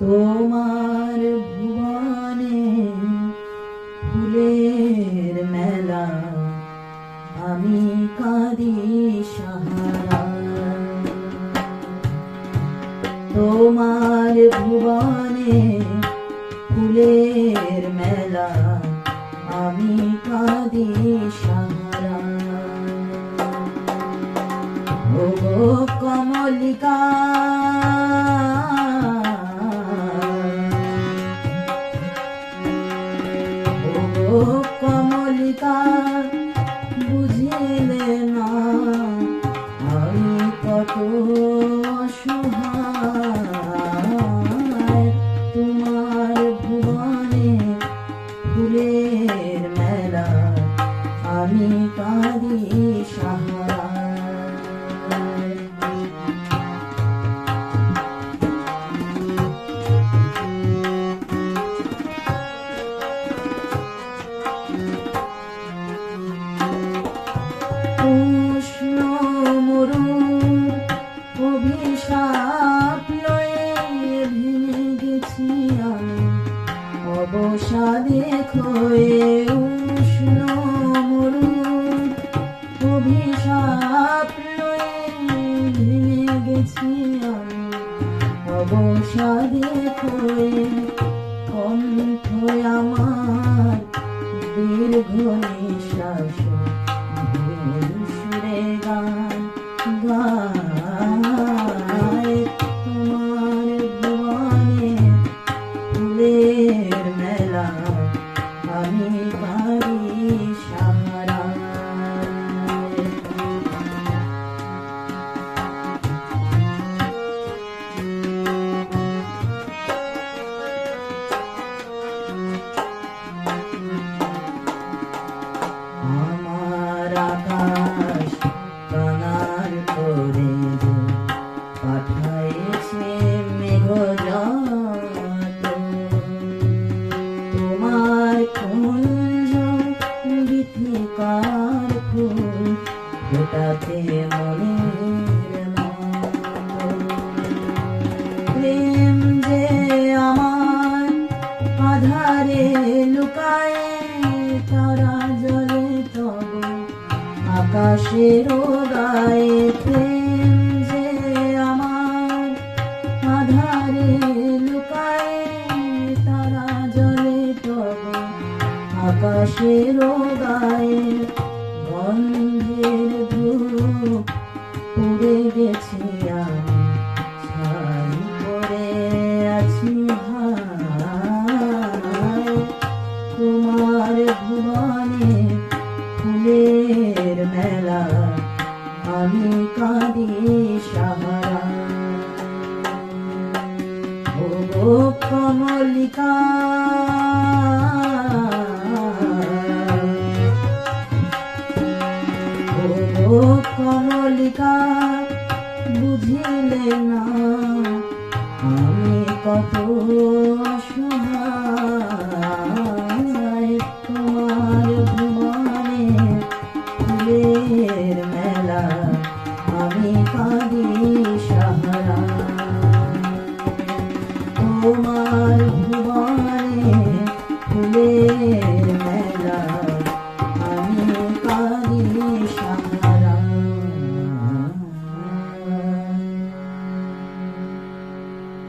তোমার ভুবনে ফুলের মেলা, আমি কাঁদি সাহারা। তোমার ভুবনে ফুলের মেলা, আমি কাঁদি সাহারা। ও কমলিকা, ও কমলিকা, বুঝিলে না আমি কত অসহায়। তোমার ভুবনে ফুলের মেলা, আমি কাঁদি সাহারা। উষ্ণ মরুর অভিশাপ লয়ে ভেঙে গেছি আমি অবসাদে ক্ষয়ে। উষ্ণ মরুর অভিশাপ লয়ে ভেঙে গেছি আমি অবসাদে ক্ষয়ে। কণ্ঠ আমার দীর্ঘ নিঃশ্বাস, সুরে গান গায়। তোমার ভুবনে ফুলের মেলা, আমি কাঁদি সাহারা। আমার আকাশ কানার করে পাঠাইছে মেঘজাত। তোমার কুঞ্জ গীতিকার ফুল ফোটাতে মনের মতো। প্রেম যে আমার আধারে লুকায়, তারা জলে তব আকাশের গায়ে। প্রেম যে আমার আধারে লুকায়, তারা জলে তব আকাশের গায়ে। গন্ধের ধূপ পুড়ে গেছি আমি, ছাই পড়ে আছি হায়। তোমার ভুবনে ফুলের মেলা, আমি কাঁদি সাহারা। ও কমলিকা, ও কমলিকা, বুঝিলে না আমি কত